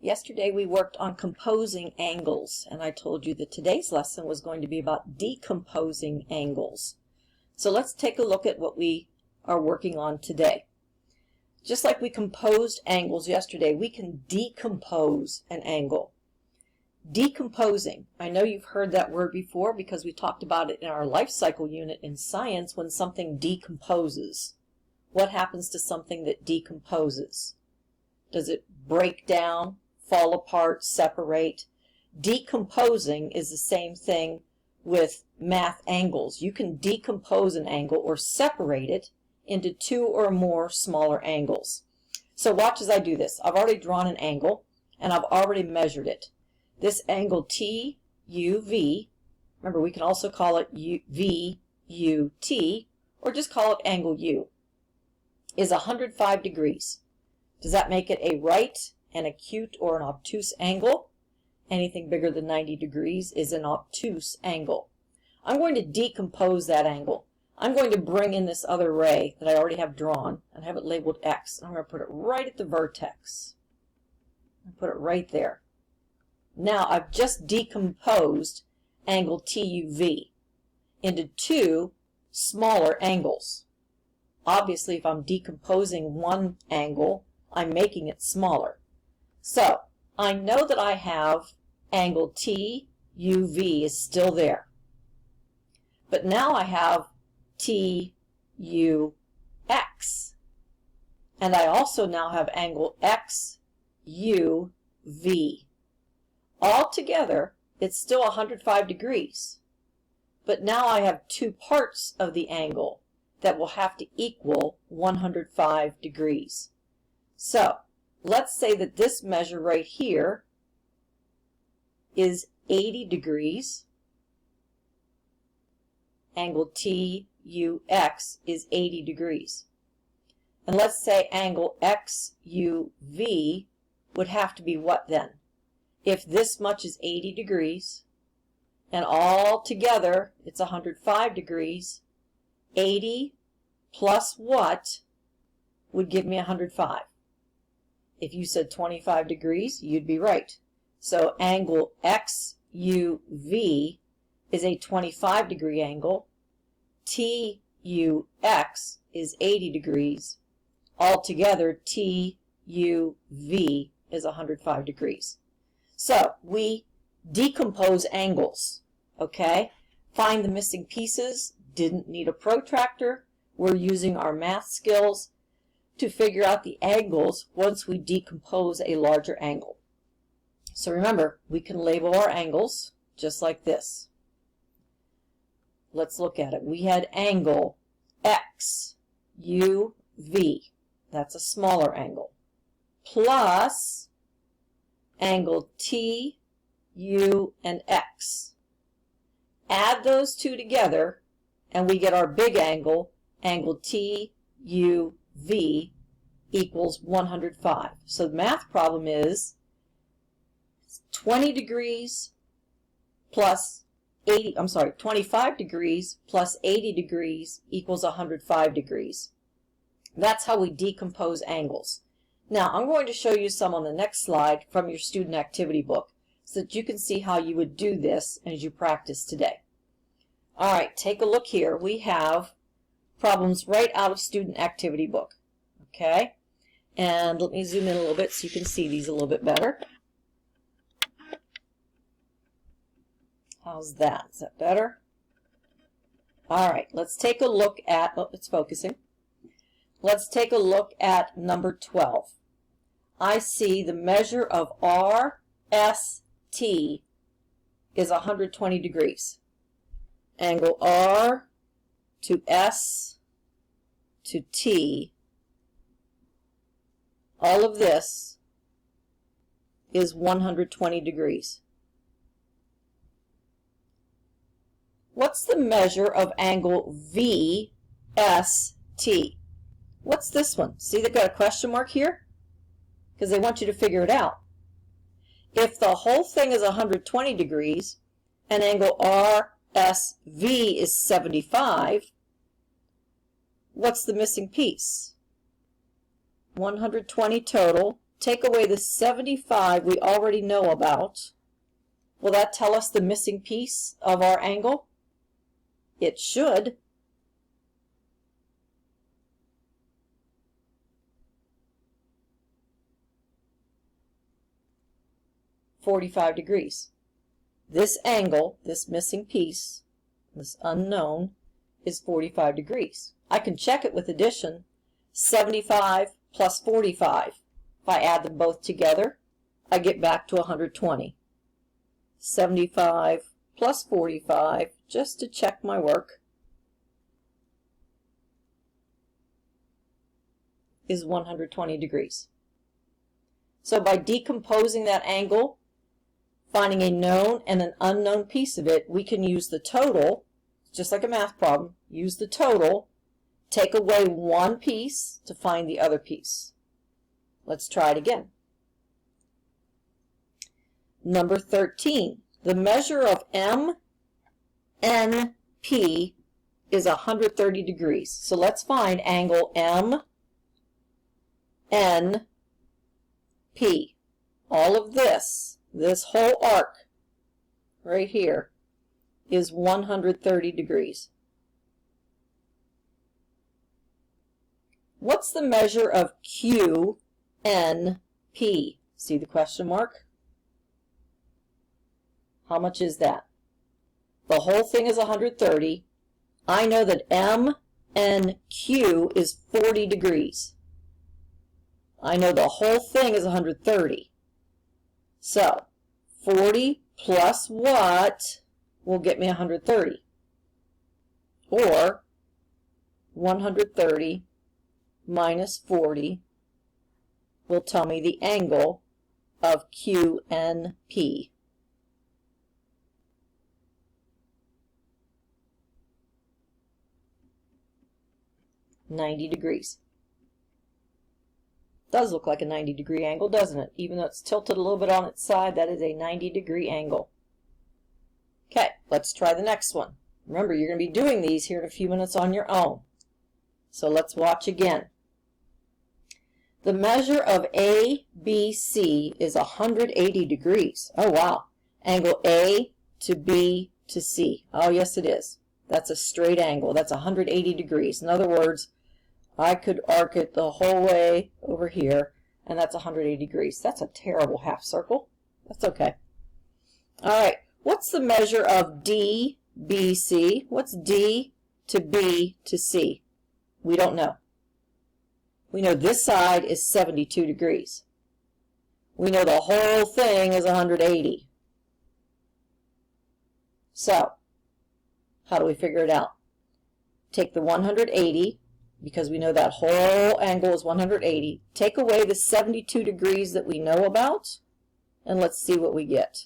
Yesterday we worked on composing angles, and I told you that today's lesson was going to be about decomposing angles. So let's take a look at what we are working on today. Just like we composed angles yesterday, we can decompose an angle. Decomposing, I know you've heard that word before because we talked about it in our life cycle unit in science when something decomposes. What happens to something that decomposes? Does it break down, fall apart, separate? Decomposing is the same thing with math angles. You can decompose an angle or separate it into two or more smaller angles. So watch as I do this. I've already drawn an angle and I've already measured it. This angle TUV, remember we can also call it VUT or just call it angle U, is 105 degrees. Does that make it a right, an acute, or an obtuse angle? Anything bigger than 90 degrees is an obtuse angle. I'm going to decompose that angle. I'm going to bring in this other ray that I already have drawn and have it labeled X. I'm going to put it right at the vertex. I'll put it right there. Now I've just decomposed angle TUV into two smaller angles. Obviously, if I'm decomposing one angle, I'm making it smaller. So I know that I have angle TUV is still there. But now I have TUX. And I also now have angle XUV. Altogether, it's still 105 degrees. But now I have two parts of the angle that will have to equal 105 degrees. So let's say that this measure right here is 80 degrees. Angle TUX is 80 degrees. And let's say angle XUV would have to be what then? If this much is 80 degrees, and all together it's 105 degrees, 80 plus what would give me 105? If you said 25 degrees, you'd be right. So angle XUV is a 25 degree angle. TUX is 80 degrees. Altogether, TUV is 105 degrees. So we decompose angles, okay? Find the missing pieces. Didn't need a protractor. We're using our math skills to figure out the angles once we decompose a larger angle. So remember, we can label our angles just like this. Let's look at it. We had angle XUV, that's a smaller angle, plus angle TU and X. Add those two together and we get our big angle, angle TUV equals 105. So the math problem is 20 degrees plus 80, 25 degrees plus 80 degrees equals 105 degrees. That's how we decompose angles. Now I'm going to show you some on the next slide from your student activity book so that you can see how you would do this as you practice today. Alright, take a look here. We have problems right out of student activity book. Okay? And let me zoom in a little bit so you can see these a little bit better. How's that? Is that better? Alright, let's take a look at, oh, it's focusing. Let's take a look at number 12. I see the measure of RST is 120 degrees. Angle R to S to T, all of this is 120 degrees. What's the measure of angle VST? What's this one? See, they've got a question mark here? Because they want you to figure it out. If the whole thing is 120 degrees and angle RSV is 75, what's the missing piece? 120 total take away the 75 we already know about. Will that tell us the missing piece of our angle? It should. $45. This angle, this missing piece, this unknown, is 45 degrees. I can check it with addition. 75 plus 45. If I add them both together, I get back to 120. 75 plus 45, just to check my work, is 120 degrees. So by decomposing that angle, finding a known and an unknown piece of it, we can use the total, just like a math problem, use the total, take away one piece to find the other piece. Let's try it again. Number 13. The measure of MNP is 130 degrees. So let's find angle MNP. All of this whole arc right here is 130 degrees. What's the measure of QNP? See the question mark? How much is that? The whole thing is 130. I know that MNQ is 40 degrees. I know the whole thing is 130. So, 40 plus what will get me 130? Or 130 minus 40 will tell me the angle of QNP. $90 degrees. Does look like a 90-degree angle, doesn't it? Even though it's tilted a little bit on its side, that is a 90-degree angle. Okay, let's try the next one. Remember, you're going to be doing these here in a few minutes on your own. So let's watch again. The measure of ABC is 180 degrees. Oh, wow. Angle A to B to C. Oh, yes, it is. That's a straight angle. That's 180 degrees. In other words, I could arc it the whole way over here, and that's 180 degrees. That's a terrible half circle. That's okay. All right, what's the measure of DBC? What's D to B to C? We don't know. We know this side is 72 degrees. We know the whole thing is 180. So, how do we figure it out? Take the 180, because we know that whole angle is 180. Take away the 72 degrees that we know about, and let's see what we get.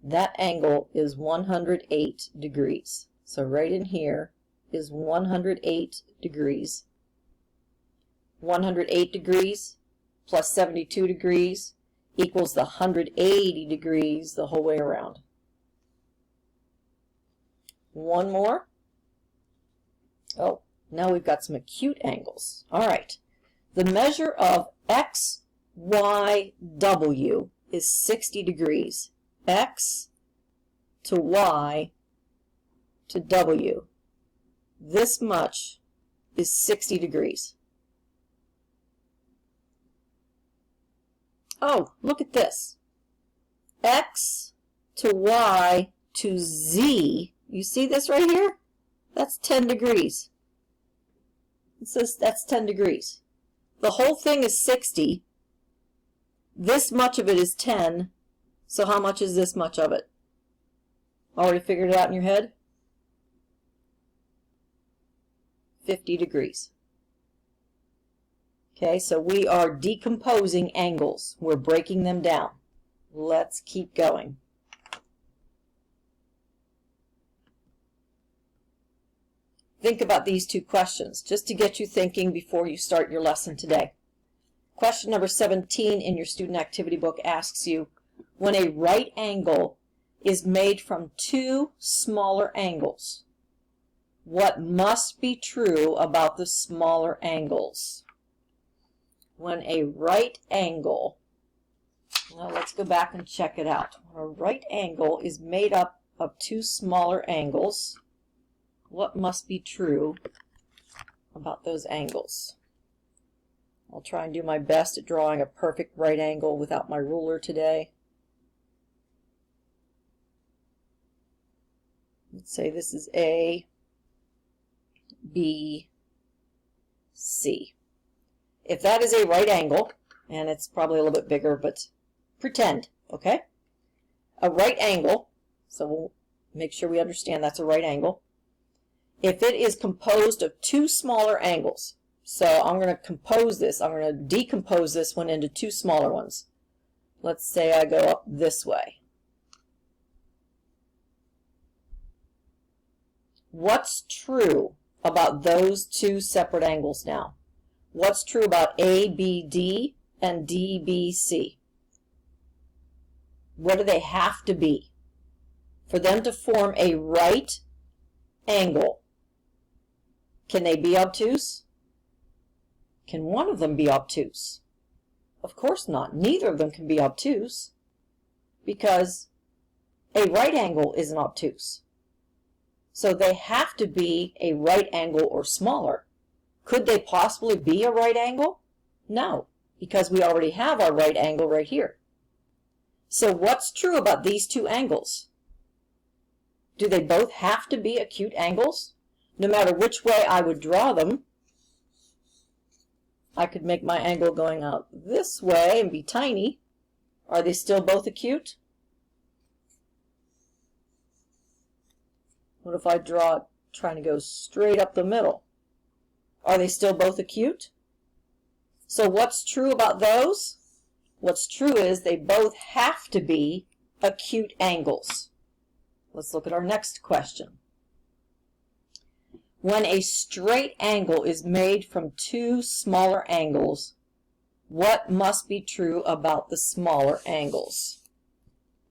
That angle is 108 degrees. So right in here is 108 degrees. 108 degrees plus 72 degrees equals the 180 degrees the whole way around. One more. Oh, now we've got some acute angles. All right. The measure of XYW is 60 degrees. X to Y to W. This much is 60 degrees. Oh, look at this. X to Y to Z. You see this right here? That's 10 degrees. It says that's 10 degrees. The whole thing is 60. This much of it is 10. So how much is this much of it? Already figured it out in your head? 50 degrees. Okay, so we are decomposing angles. We're breaking them down. Let's keep going. Think about these two questions, just to get you thinking before you start your lesson today. Question number 17 in your student activity book asks you, when a right angle is made from two smaller angles. What must be true about the smaller angles? When a right angle, now let's go back and check it out. When a right angle is made up of two smaller angles, what must be true about those angles? I'll try and do my best at drawing a perfect right angle without my ruler today. Let's say this is A, B, C. If that is a right angle, and it's probably a little bit bigger, but pretend, okay? A right angle, so we'll make sure we understand that's a right angle. If it is composed of two smaller angles, so I'm going to compose this, I'm going to decompose this one into two smaller ones. Let's say I go up this way. What's true about those two separate angles now? What's true about ABD and DBC? What do they have to be for them to form a right angle? Can they be obtuse? Can one of them be obtuse? Of course not. Neither of them can be obtuse because a right angle isn't obtuse. So they have to be a right angle or smaller. Could they possibly be a right angle? No, because we already have our right angle right here. So what's true about these two angles? Do they both have to be acute angles? No matter which way I would draw them, I could make my angle going out this way and be tiny. Are they still both acute? What if I draw it trying to go straight up the middle? Are they still both acute? So what's true about those? What's true is they both have to be acute angles. Let's look at our next question. When a straight angle is made from two smaller angles, what must be true about the smaller angles?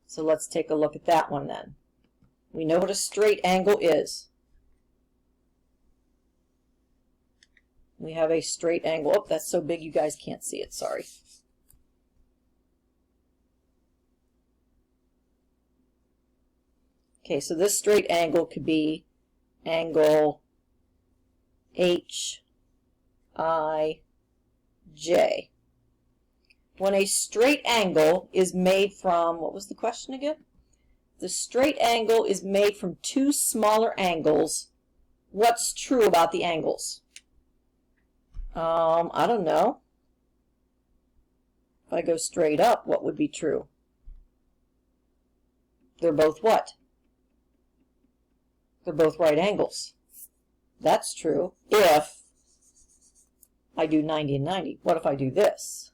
So let's take a look at that one then. We know what a straight angle is. We have a straight angle. Oh, that's so big you guys can't see it, sorry. Okay, so this straight angle could be angle HIJ. When a straight angle is made from, what was the question again? The straight angle is made from two smaller angles. What's true about the angles? I don't know. If I go straight up, what would be true? They're both what? They're both right angles. That's true if I do 90 and 90. What if I do this?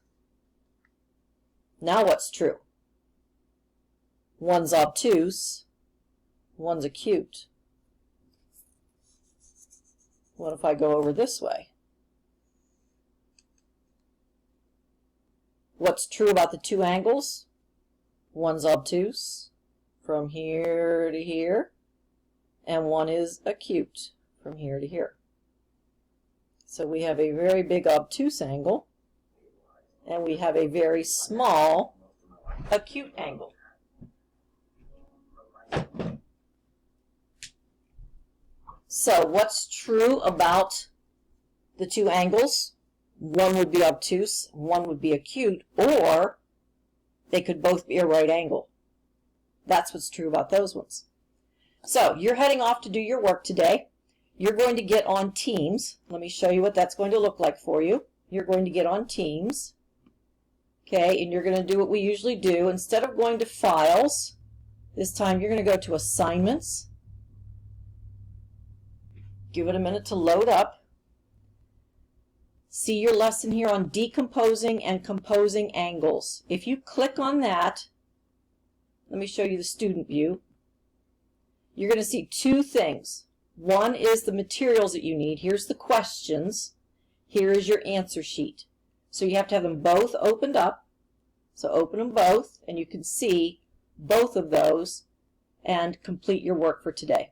Now what's true? One's obtuse, one's acute. What if I go over this way? What's true about the two angles? One's obtuse from here to here, and one is acute from here to here. So we have a very big obtuse angle, and we have a very small acute angle. So what's true about the two angles? One would be obtuse, one would be acute, or they could both be a right angle. That's what's true about those ones. So you're heading off to do your work today. You're going to get on Teams. Let me show you what that's going to look like for you. You're going to get on Teams. Okay, and you're going to do what we usually do. Instead of going to Files, this time you're going to go to Assignments. Give it a minute to load up. See your lesson here on decomposing and composing angles. If you click on that, let me show you the student view. You're going to see two things. One is the materials that you need. Here's the questions. Here is your answer sheet. So you have to have them both opened up. So open them both, and you can see both of those and complete your work for today.